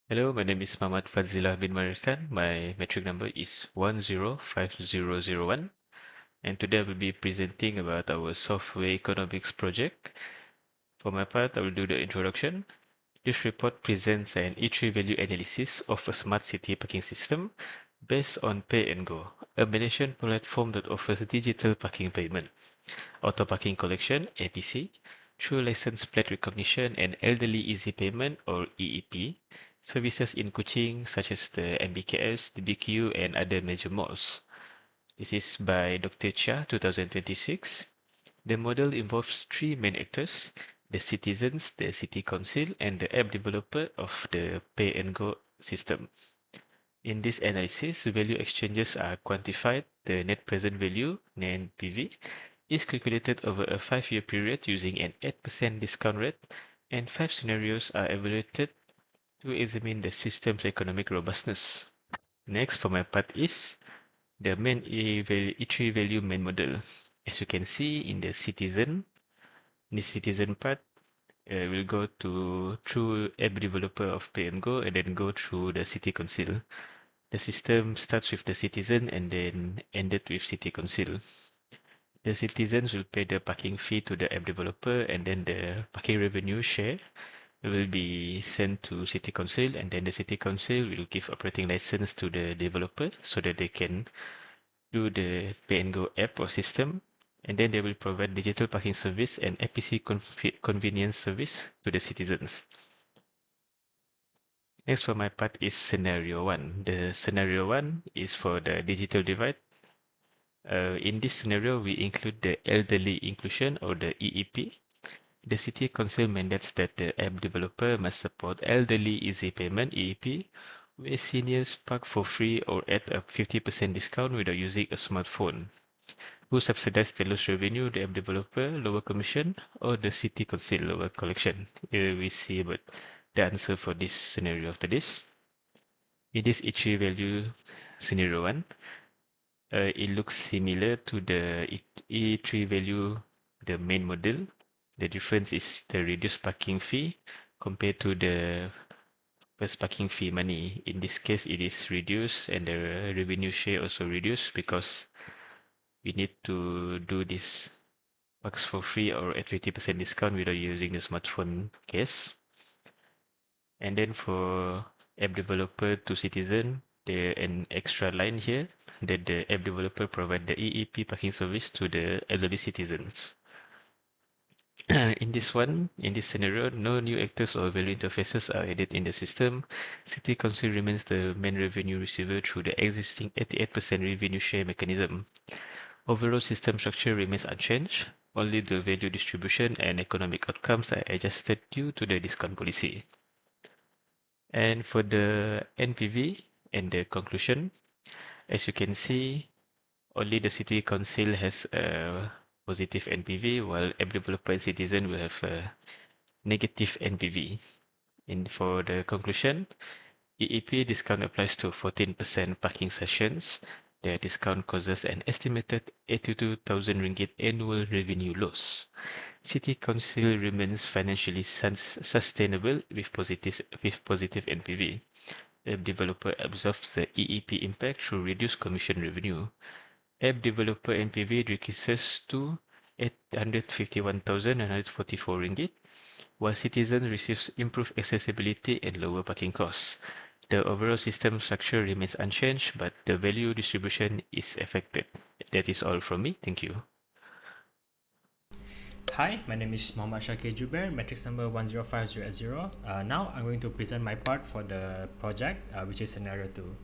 Hello, my name is Mohammad Fadzilah bin Marikan. My metric number is 105001, and today I will be presenting about our software economics project. For my part, I will do the introduction. This report presents an E3 value analysis of a smart city parking system based on Pay and Go, a Malaysian platform that offers digital parking payment, auto parking collection (APC), through license plate recognition and elderly easy payment or EEP services in Kuching such as the MBKS, the BQ, and other major malls. This is by Dr. Chia, 2026. The model involves three main actors: the citizens, the city council, and the app developer of the pay and go system. In this analysis, value exchanges are quantified. The net present value, NPV, is calculated over a 5-year period using an 8% discount rate, and 5 scenarios are evaluated to examine the system's economic robustness. Next for my part is the main E3 value main model. As you can see in the citizen part will go through app developer of Pay and Go and then go through the city council. The system starts with the citizen and then ended with city council. The citizens will pay the parking fee to the app developer, and then the parking revenue share will be sent to City Council, and then the City Council will give operating license to the developer so that they can do the Pay and Go app or system, and then they will provide digital parking service and APC convenience service to the citizens. Next for my part is scenario 1. The scenario 1 is for the digital divide. In this scenario, we include the elderly inclusion or the EEP. The City Council mandates that the app developer must support elderly easy payment (EEP), where seniors park for free or at a 50% discount without using a smartphone. Who subsidize the lost revenue, the app developer, lower commission, or the City Council, lower collection? Here we see about the answer for this scenario after this. In this E3 value scenario 1, it looks similar to the E3 value, the main model. The difference is the reduced parking fee compared to the first parking fee money. In this case, it is reduced and the revenue share also reduced because we need to do this parks for free or at 50% discount without using the smartphone case. And then for app developer to citizen, there an extra line here that the app developer provide the EEP parking service to the elderly citizens. In this scenario, no new actors or value interfaces are added in the system. City Council remains the main revenue receiver through the existing 88% revenue share mechanism. Overall system structure remains unchanged. Only the value distribution and economic outcomes are adjusted due to the discount policy. And for the NPV and the conclusion, as you can see, only the City Council has a positive NPV, while app developer and citizen will have a negative NPV. And for the conclusion, EEP discount applies to 14% parking sessions. The discount causes an estimated 82,000 ringgit annual revenue loss. City Council remains financially sustainable with positive NPV. App developer absorbs the EEP impact through reduced commission revenue. App developer NPV decreases to 851,944 ringgit, while citizens receives improved accessibility and lower parking costs. The overall system structure remains unchanged, but the value distribution is affected. That is all from me. Thank you. Hi, my name is Mohammad Shafiq Jubair, matrix number 10500. Now I'm going to present my part for the project, which is scenario 2.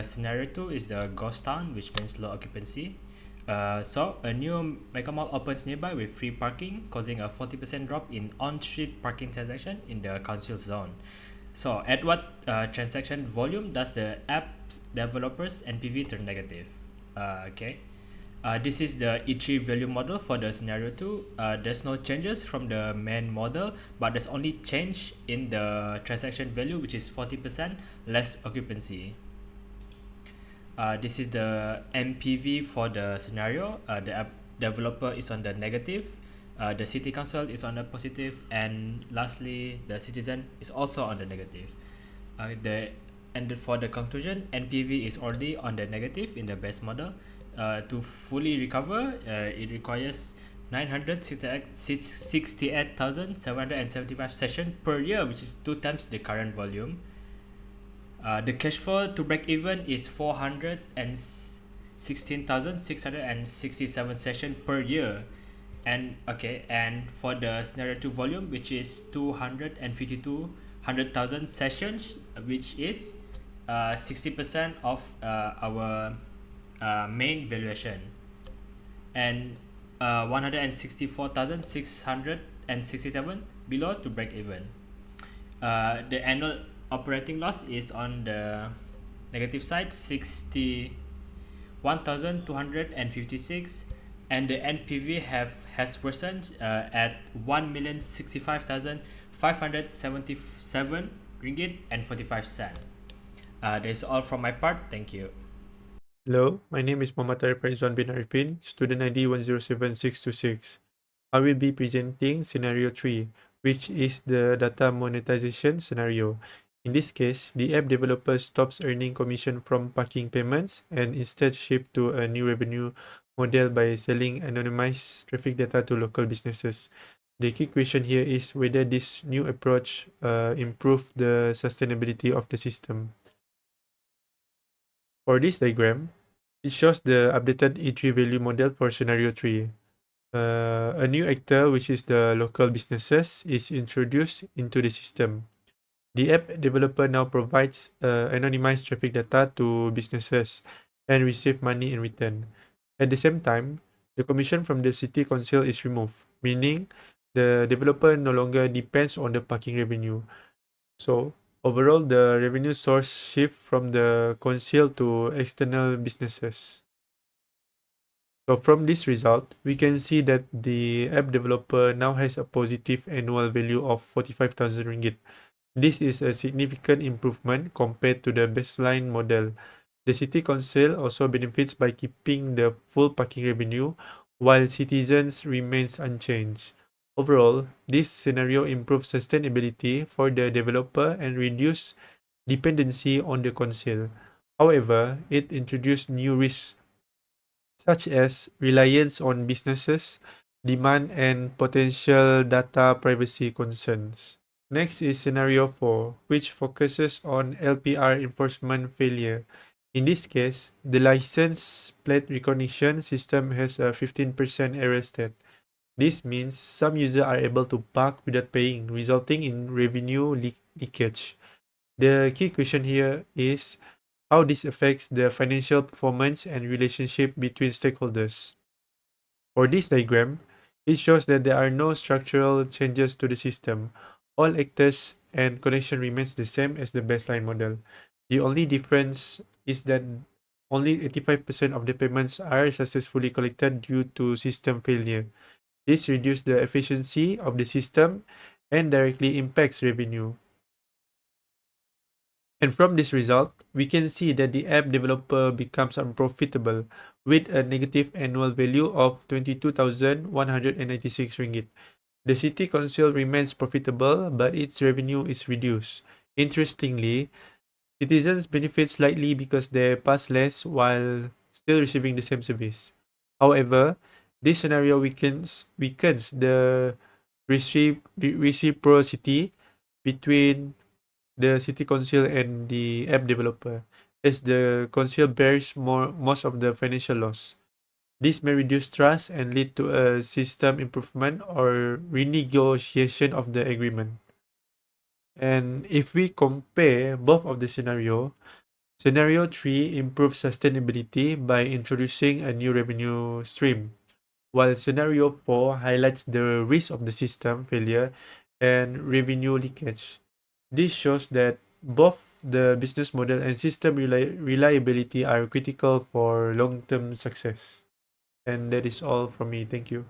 Scenario 2 is the ghost town, which means low occupancy. So a new mega mall opens nearby with free parking, causing a 40% drop in on-street parking transaction in the council zone. So at what transaction volume does the app developers NPV turn negative? Okay. This is the E3 value model for the scenario 2. There's no changes from the main model, but there's only change in the transaction value, which is 40% less occupancy. This is the MPV for the scenario. The app developer is on the negative, the city council is on the positive, and lastly, the citizen is also on the negative. For the conclusion, NPV is already on the negative in the best model. To fully recover, it requires 968,775 sessions per year, which is 2 times the current volume. The cash flow to break even is 416,667 sessions per year. And for the scenario 2 volume, which is 252,000 sessions, which is 60% of our main valuation, and 164,667 below to break even. The annual operating loss is on the negative side, 61,256, and the NPV has worsened at 1,065,577 ringgit and 45 cent. That's all from my part. Thank you. Hello, my name is Mohammad Faridzuan bin Ariffin, student ID 107626. I will be presenting scenario 3, which is the data monetization scenario. In this case, the app developer stops earning commission from parking payments and instead shift to a new revenue model by selling anonymized traffic data to local businesses. The key question here is whether this new approach improve the sustainability of the system. For this diagram, it shows the updated E3 value model for scenario 3. A new actor, which is the local businesses, is introduced into the system. The app developer now provides anonymized traffic data to businesses and receive money in return. At the same time, the commission from the city council is removed, meaning the developer no longer depends on the parking revenue. So overall, the revenue source shift from the council to external businesses. So from this result, we can see that the app developer now has a positive annual value of 45,000 ringgit. This is a significant improvement compared to the baseline model. The city council also benefits by keeping the full parking revenue while citizens remains unchanged. Overall, this scenario improves sustainability for the developer and reduce dependency on the council. However, it introduced new risks such as reliance on businesses, demand, and potential data privacy concerns. Next is scenario 4, which focuses on LPR enforcement failure. In this case, the license plate recognition system has a 15% error state. This means some users are able to park without paying, resulting in revenue leakage. The key question here is how this affects the financial performance and relationship between stakeholders. For this diagram, it shows that there are no structural changes to the system. All actors and connection remains the same as the baseline model. The only difference is that only 85% of the payments are successfully collected due to system failure. This reduces the efficiency of the system and directly impacts revenue. And from this result, we can see that the app developer becomes unprofitable with a negative annual value of 22,196 ringgit. The city council remains profitable, but its revenue is reduced. Interestingly, citizens benefit slightly because they pass less while still receiving the same service. However, this scenario weakens the reciprocity between the city council and the app developer, as the council bears most of the financial loss. This may reduce trust and lead to a system improvement or renegotiation of the agreement. And if we compare both of the scenario 3 improves sustainability by introducing a new revenue stream, while scenario 4 highlights the risk of the system failure and revenue leakage. This shows that both the business model and system reliability are critical for long-term success. And that is all from me. Thank you.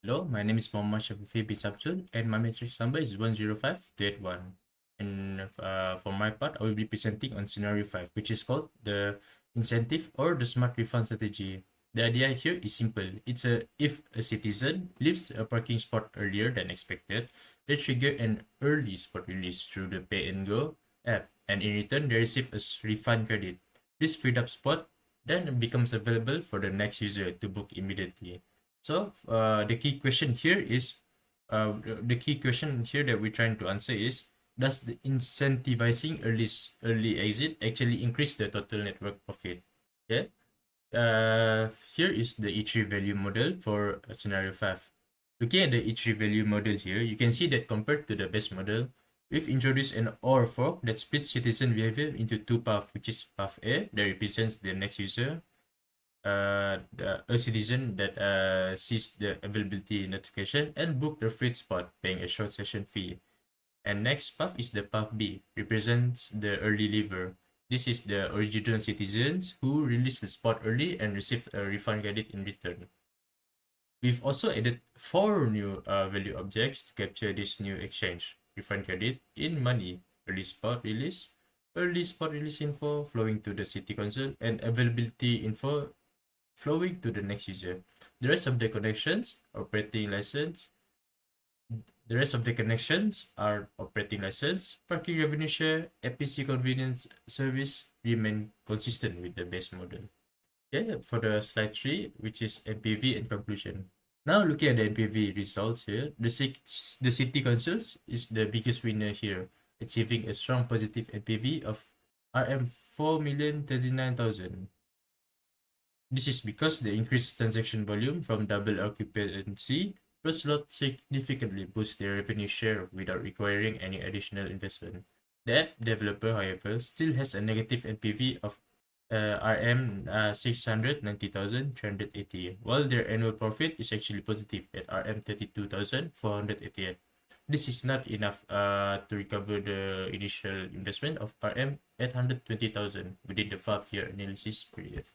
Hello, my name is Mohammad Shafifi bin Samsul, and my matrix number is 105281. And for my part, I will be presenting on scenario 5, which is called the incentive or the smart refund strategy. The idea here is simple. If a citizen leaves a parking spot earlier than expected, They trigger an early spot release through the Pay and Go app, and in return, they receive a refund credit. This freed up spot then becomes available for the next user to book immediately. So the key question here that we're trying to answer is, does the incentivizing early exit actually increase the total network profit? Yeah. Here is the E3 value model for scenario 5. Looking at the E3 value model here, you can see that compared to the base model, we've introduced an OR fork that splits citizen behavior into two paths, which is path A that represents the next user, a citizen that sees the availability notification and book the free spot, paying a short session fee. And next path is the path B, represents the early lever. This is the original citizens who released the spot early and received a refund credit in return. We've also added 4 new value objects to capture this new exchange: refund credit in money, early spot release info flowing to the city console, and availability info flowing to the next user. The rest of the connections are operating license, parking revenue share, APC convenience service remain consistent with the base model. Yeah, for the slide 3, which is NPV and conclusion. Now looking at the NPV results here, the city councils is the biggest winner here, achieving a strong positive NPV of RM 4,039,000. This is because the increased transaction volume from double occupancy per slot significantly boosts their revenue share without requiring any additional investment. The app developer, however, still has a negative NPV of RM 690,380, while their annual profit is actually positive at RM 32,488. This is not enough to recover the initial investment of RM 820,000 within the 5-year analysis period.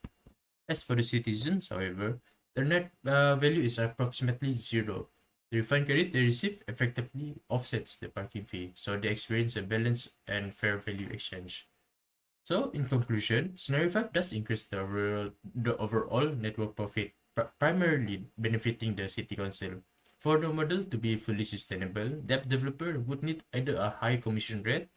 As for the citizens, however, their net value is approximately 0. The refund credit they receive effectively offsets the parking fee, so they experience a balanced and fair value exchange. So, in conclusion, scenario 5 does increase the overall network profit, primarily benefiting the city council. For the model to be fully sustainable, the app developer would need either a high commission rate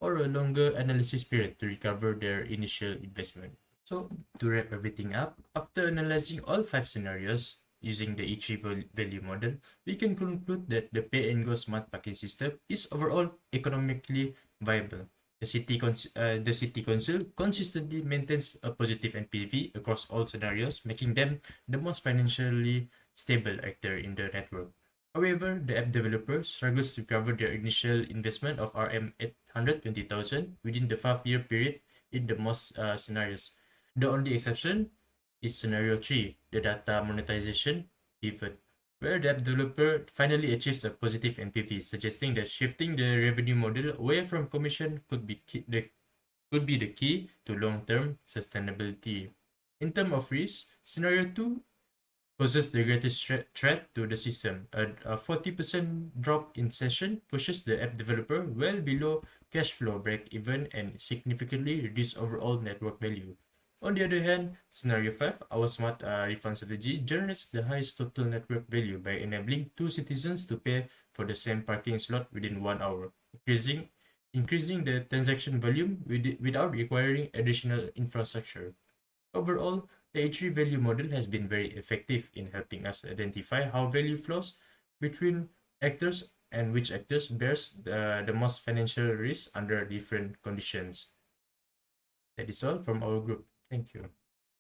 or a longer analysis period to recover their initial investment. So, to wrap everything up, after analyzing all 5 scenarios using the E3 value model, we can conclude that the pay and go smart parking system is overall economically viable. The city council consistently maintains a positive NPV across all scenarios, making them the most financially stable actor in the network. However, the app developer struggles to recover their initial investment of RM 820,000 within the 5-year period in the most scenarios. The only exception is scenario 3, the data monetization pivot, where the app developer finally achieves a positive NPV, suggesting that shifting the revenue model away from commission could be the key to long-term sustainability. In terms of risk, scenario 2 poses the greatest threat to the system. A 40% drop in session pushes the app developer well below cash flow break-even and significantly reduce overall network value. On the other hand, scenario 5, our smart refund strategy generates the highest total network value by enabling 2 citizens to pay for the same parking slot within 1 hour, increasing the transaction volume without requiring additional infrastructure. Overall, the E3 value model has been very effective in helping us identify how value flows between actors and which actors bears the most financial risk under different conditions. That is all from our group. Thank you.